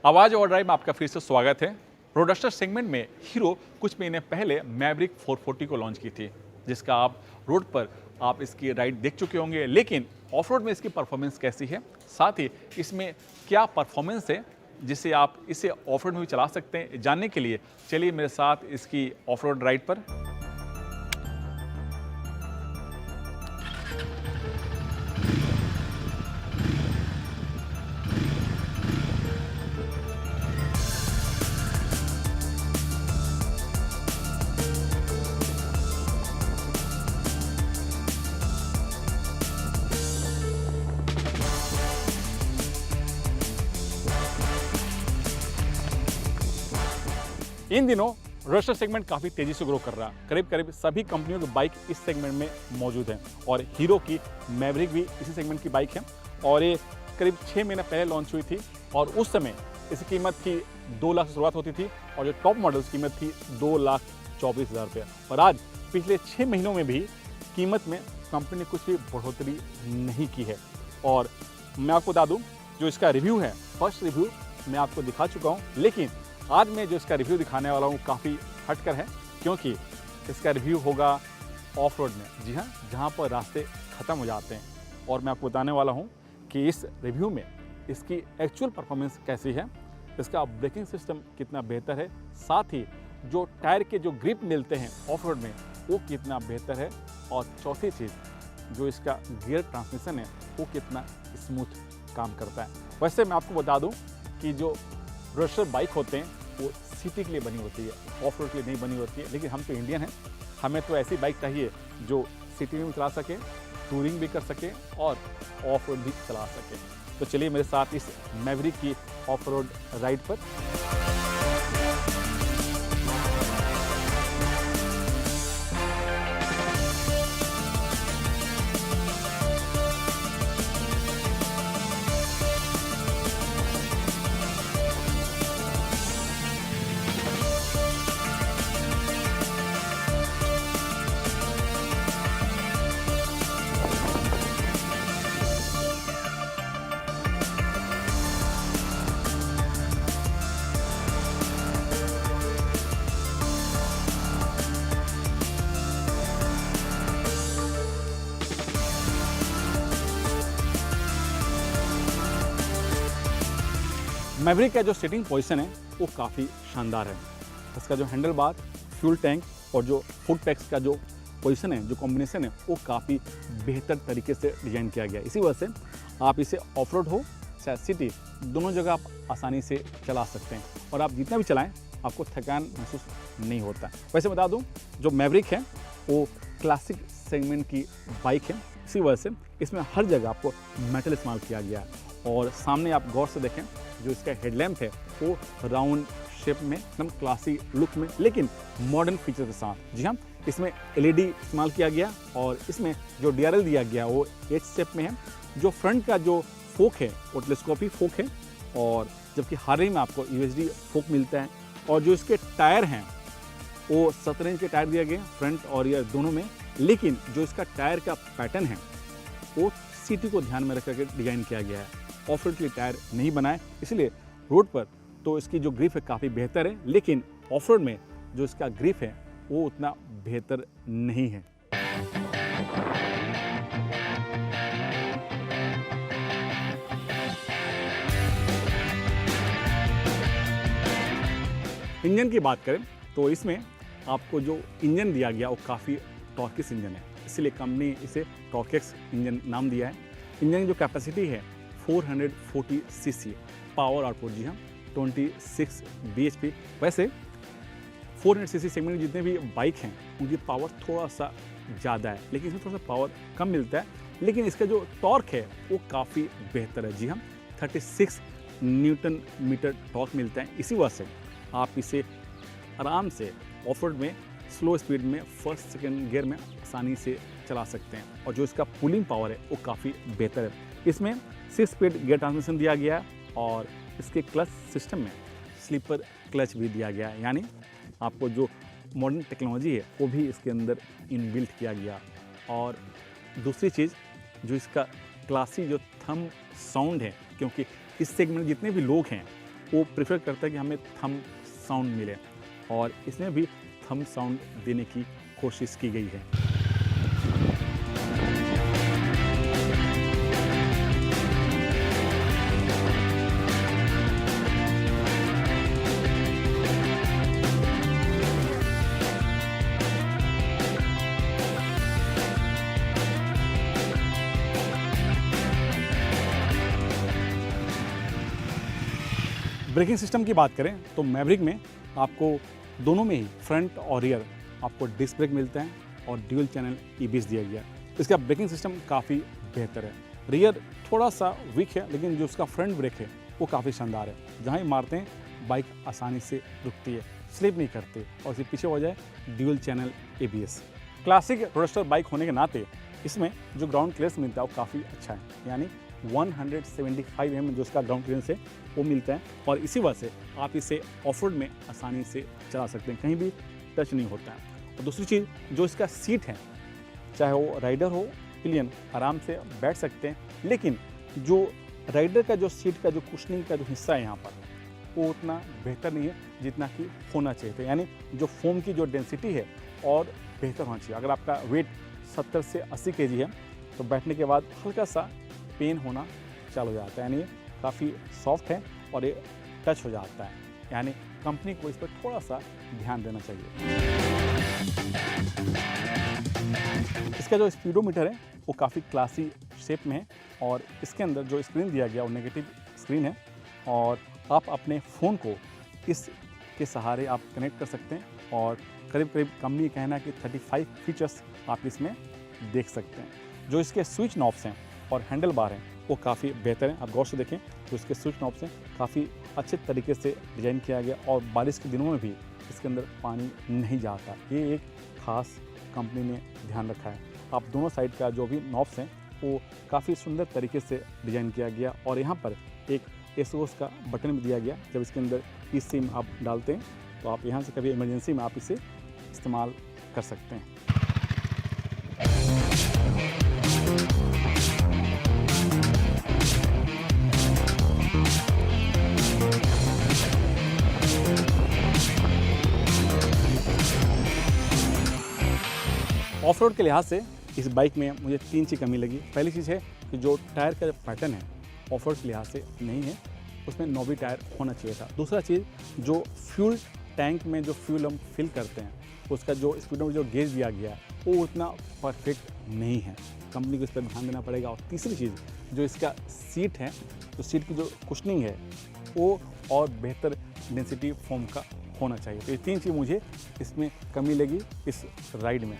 आवाज और ड्राइव में आपका फिर से स्वागत है। रोडस्टर सेगमेंट में हीरो कुछ महीने पहले मैवरिक 440 को लॉन्च की थी, जिसका आप रोड पर आप इसकी राइड देख चुके होंगे। लेकिन ऑफ रोड में इसकी परफॉर्मेंस कैसी है, साथ ही इसमें क्या परफॉर्मेंस है जिससे आप इसे ऑफ रोड में भी चला सकते हैं, जानने के लिए चलिए मेरे साथ इसकी ऑफ रोड राइड पर। इन दिनों रोडस्टर सेगमेंट काफ़ी तेजी से ग्रो कर रहा है। करीब करीब सभी कंपनियों की बाइक इस सेगमेंट में मौजूद हैं और हीरो की मैवरिक भी इसी सेगमेंट की बाइक है और ये करीब 6 महीने पहले लॉन्च हुई थी और उस समय इसकी कीमत थी 2 लाख से शुरुआत होती थी और जो टॉप मॉडल की कीमत थी 2,24,000 रुपये। और आज पिछले 6 महीनों में भी कीमत में कंपनी ने कुछ भी बढ़ोतरी नहीं की है। और मैं आपको बता दूँ, जो इसका रिव्यू है, फर्स्ट रिव्यू मैं आपको दिखा चुका हूँ, लेकिन आज मैं जो इसका रिव्यू दिखाने वाला हूँ काफ़ी हटकर है, क्योंकि इसका रिव्यू होगा ऑफ रोड में। जी हाँ, जहाँ पर रास्ते ख़त्म हो जाते हैं। और मैं आपको बताने वाला हूँ कि इस रिव्यू में इसकी एक्चुअल परफॉर्मेंस कैसी है, इसका ब्रेकिंग सिस्टम कितना बेहतर है, साथ ही जो टायर के जो ग्रिप मिलते हैं ऑफ रोड में वो कितना बेहतर है, और चौथी चीज़ जो इसका गियर ट्रांसमिशन है वो कितना स्मूथ काम करता है। वैसे मैं आपको बता दूँ कि जो रोडस्टर बाइक होते हैं वो सिटी के लिए बनी होती है, ऑफ रोड के लिए नहीं बनी होती है। लेकिन हम तो इंडियन हैं, हमें तो ऐसी बाइक चाहिए जो सिटी में भी चला सके, टूरिंग भी कर सके और ऑफ रोड भी चला सके। तो चलिए मेरे साथ इस मैवरिक की ऑफ रोड राइड पर। मैवरिक का जो सीटिंग पोजीशन है वो काफ़ी शानदार है। इसका जो हैंडल बार, फ्यूल टैंक और जो फुट पैक्स का जो पोजीशन है, जो कॉम्बिनेशन है, वो काफ़ी बेहतर तरीके से डिज़ाइन किया गया है। इसी वजह से आप इसे ऑफ रोड हो चाहे सिटी, दोनों जगह आप आसानी से चला सकते हैं और आप जितना भी चलाएं आपको थकान महसूस नहीं होता। वैसे बता दूं, जो मैवरिक है वो क्लासिक सेगमेंट की बाइक है, इसी वजह से इसमें हर जगह आपको मेटल इस्तेमाल किया गया है। और सामने आप गौर से देखें, जो इसका हेडलैम्प है वो राउंड शेप में, एकदम क्लासी लुक में, लेकिन मॉडर्न फीचर के साथ। जी हाँ, इसमें LED इस्तेमाल किया गया और इसमें जो DRL दिया गया वो H शेप में है। जो फ्रंट का जो फोक है वो टेलीस्कोपिक फोक है, और जबकि हार्ले में आपको UHD फोक मिलता है। और जो इसके टायर हैं वो 17 इंच के टायर दिया गया फ्रंट और रियर दोनों में, लेकिन जो इसका टायर का पैटर्न है वो सिटी को ध्यान में रख करके डिज़ाइन किया गया है। ऑफ रोड के लिए टायर नहीं बनाए, इसलिए रोड पर तो इसकी जो ग्रिप है काफ़ी बेहतर है, लेकिन ऑफ रोड में जो इसका ग्रिप है वो उतना बेहतर नहीं है। इंजन की बात करें तो इसमें आपको जो इंजन दिया गया वो काफ़ी टॉर्किश इंजन है, इसलिए कंपनी इसे टॉर्केक्स इंजन नाम दिया है। इंजन की जो कैपेसिटी है 440 cc, पावर आउटपुट जी हाँ 26 bhp। वैसे 400 cc सेगमेंट जितने भी बाइक हैं उनकी पावर थोड़ा सा ज़्यादा है, लेकिन इसमें थोड़ा सा पावर कम मिलता है, लेकिन इसका जो टॉर्क है वो काफ़ी बेहतर है। जी हाँ, 36 न्यूटन मीटर टॉर्क मिलता है। इसी वजह से आप इसे आराम से ऑफ रोड में स्लो स्पीड में फर्स्ट सेकंड गियर में आसानी से चला सकते हैं। और जो इसका पुलिंग पावर है वो काफ़ी बेहतर है। इसमें 6 स्पीड गियर ट्रांसमिशन दिया गया है और इसके क्लच सिस्टम में स्लीपर क्लच भी दिया गया है, यानी आपको जो मॉडर्न टेक्नोलॉजी है वो भी इसके अंदर इनबिल्ट किया गया। और दूसरी चीज़, जो इसका क्लासी जो थंब साउंड है, क्योंकि इस सेगमेंट में जितने भी लोग हैं वो प्रेफर करता है कि हमें थंब साउंड मिले, और इसमें भी थंब साउंड देने की कोशिश की गई है। ब्रेकिंग सिस्टम की बात करें तो मैवरिक में आपको दोनों में ही फ्रंट और रियर आपको डिस्क ब्रेक मिलते हैं और ड्यूल चैनल EBS दिया गया है। इसका ब्रेकिंग सिस्टम काफ़ी बेहतर है। रियर थोड़ा सा वीक है, लेकिन जो उसका फ्रंट ब्रेक है वो काफ़ी शानदार है। जहाँ ही मारते हैं बाइक आसानी से रुकती है, स्लिप नहीं करती, और इसके पीछे हो जाए dual channel ABS। Classic roadster bike होने के नाते इसमें जो ग्राउंड क्लियरेंस मिलता है वो काफ़ी अच्छा है, यानी 175 mm जो इसका ग्राउंड क्लियरेंस है वो मिलता है, और इसी वजह से आप इसे ऑफ रोड में आसानी से चला सकते हैं, कहीं भी टच नहीं होता है। और दूसरी चीज़, जो इसका सीट है, चाहे वो राइडर हो पिलियन, आराम से बैठ सकते हैं, लेकिन जो राइडर का जो सीट का जो कुशनिंग का जो हिस्सा है यहाँ पर, वो उतना बेहतर नहीं है जितना कि होना चाहिए था। यानी जो फोम की जो डेंसिटी है और बेहतर होना चाहिए। अगर आपका वेट 70 से 80 kg है तो बैठने के बाद हल्का सा पेन होना चालू हो जाता है, यानी काफ़ी सॉफ्ट है और ये टच हो जाता है, यानी कंपनी को इस पर थोड़ा सा ध्यान देना चाहिए। इसका जो स्पीडोमीटर है वो काफ़ी क्लासी शेप में है, और इसके अंदर जो स्क्रीन दिया गया वो नेगेटिव स्क्रीन है, और आप अपने फ़ोन को इसके सहारे आप कनेक्ट कर सकते हैं, और करीब करीब कंपनी का कहना है कि 35 फीचर्स आप इसमें देख सकते हैं। जो इसके स्विच नॉब्स हैं और हैंडल बार हैं वो काफ़ी बेहतर हैं। आप गौर से देखें तो इसके स्विच नॉब्स हैं काफ़ी अच्छे तरीके से डिज़ाइन किया गया, और बारिश के दिनों में भी इसके अंदर पानी नहीं जाता। ये एक ख़ास कंपनी ने ध्यान रखा है। आप दोनों साइड का जो भी नॉब्स हैं वो काफ़ी सुंदर तरीके से डिज़ाइन किया गया, और यहाँ पर एक SOS का बटन भी दिया गया। जब इसके अंदर eSIM आप डालते हैं तो आप यहाँ से कभी इमरजेंसी में आप इसे इस्तेमाल कर सकते हैं। ऑफ रोड के लिहाज से इस बाइक में मुझे 3 चीज़ कमी लगी। पहली चीज़ है कि जो टायर का जो पैटर्न है ऑफ रोड के लिहाज से नहीं है, उसमें नोबी टायर होना चाहिए था। दूसरा चीज़, जो फ्यूल टैंक में जो फ्यूल हम फिल करते हैं उसका जो स्पीडोमीटर जो गेज दिया गया है वो उतना परफेक्ट नहीं है, कंपनी को इस पर ध्यान देना पड़ेगा। और तीसरी चीज़, जो इसका सीट है, तो सीट की जो कुशनिंग है वो और बेहतर डेंसिटी फोम का होना चाहिए। तो ये 3 चीज़ मुझे इसमें कमी लगी इस राइड में।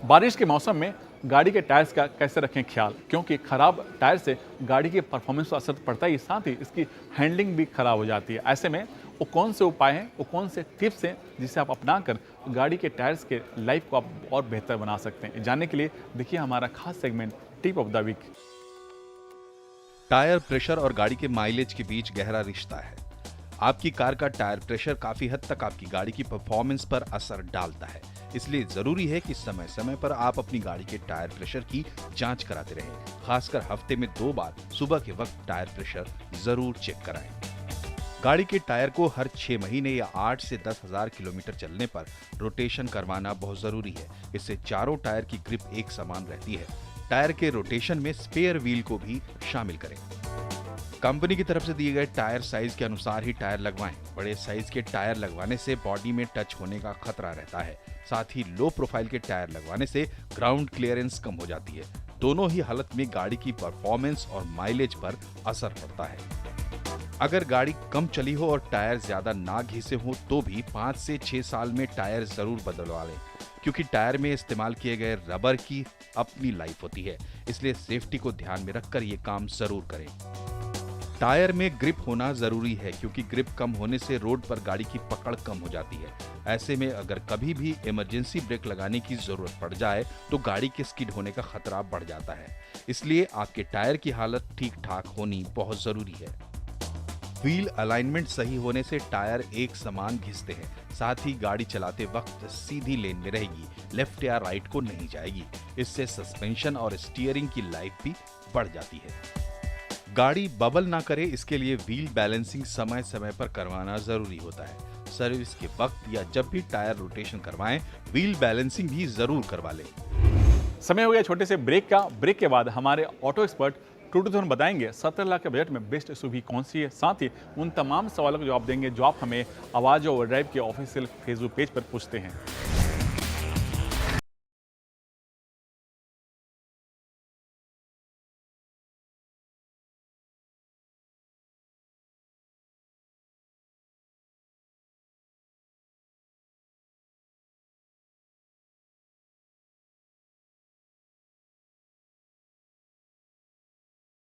बारिश के मौसम में गाड़ी के टायर्स का कैसे रखें ख्याल, क्योंकि ख़राब टायर से गाड़ी के परफॉर्मेंस पर असर पड़ता है, साथ ही इसकी हैंडलिंग भी ख़राब हो जाती है। ऐसे में वो कौन से उपाय हैं, वो कौन से टिप्स हैं जिसे आप अपनाकर गाड़ी के टायर्स के लाइफ को आप और बेहतर बना सकते हैं। जानने के लिए देखिए हमारा खास segment tip of the week. Tyre pressure और गाड़ी के माइलेज के बीच गहरा रिश्ता है। आपकी कार का टायर प्रेशर काफी हद तक आपकी गाड़ी की परफॉर्मेंस पर असर डालता है, इसलिए जरूरी है कि समय समय पर आप अपनी गाड़ी के टायर प्रेशर की जांच कराते रहें। खासकर हफ्ते में 2 बार सुबह के वक्त टायर प्रेशर जरूर चेक कराएं। गाड़ी के टायर को हर 6 महीने या 8 से 10,000 किलोमीटर चलने पर रोटेशन करवाना बहुत जरूरी है। इससे चारों टायर की ग्रिप एक समान रहती है। टायर के रोटेशन में स्पेयर व्हील को भी शामिल करें। कंपनी की तरफ से दिए गए टायर साइज के अनुसार ही टायर लगवाएं। बड़े साइज के टायर लगवाने से बॉडी में टच होने का खतरा रहता है। साथ ही लो प्रोफाइल के टायर लगवाने से ग्राउंड क्लियरेंस कम हो जाती है। दोनों ही हालत में गाड़ी की परफॉर्मेंस और माइलेज पर असर पड़ता है। अगर गाड़ी कम चली हो और टायर ज्यादा ना घिसे हो तो भी 5 से 6 साल में टायर जरूर बदलवा लें, क्योंकि टायर में इस्तेमाल किए गए रबर की अपनी लाइफ होती है। इसलिए सेफ्टी को ध्यान में रखकर ये काम जरूर करें। टायर में ग्रिप होना जरूरी है, क्योंकि ग्रिप कम होने से रोड पर गाड़ी की पकड़ कम हो जाती है। ऐसे में अगर कभी भी इमरजेंसी ब्रेक लगाने की जरूरत पड़ जाए तो गाड़ी के स्किड होने का खतरा बढ़ जाता है। इसलिए आपके टायर की हालत ठीक ठाक होनी बहुत जरूरी है। व्हील अलाइनमेंट सही होने से टायर एक समान घिसते हैं। साथ ही गाड़ी चलाते वक्त सीधी लेन में रहेगी, लेफ्ट या राइट को नहीं जाएगी। इससे सस्पेंशन और स्टीयरिंग की लाइफ भी बढ़ जाती है। गाड़ी बबल ना करे, इसके लिए व्हील बैलेंसिंग समय समय पर करवाना जरूरी होता है। सर्विस के वक्त या जब भी टायर रोटेशन करवाएं, व्हील बैलेंसिंग भी जरूर करवा लें। समय हो गया छोटे से ब्रेक का। ब्रेक के बाद हमारे ऑटो एक्सपर्ट टूटू बताएंगे 17 लाख के बजट में बेस्ट एसयूवी कौन सी है। साथ ही उन तमाम सवालों का जवाब देंगे जो आप हमें आवाज ओवरड्राइव के ऑफिशियल फेसबुक पेज पर पूछते हैं।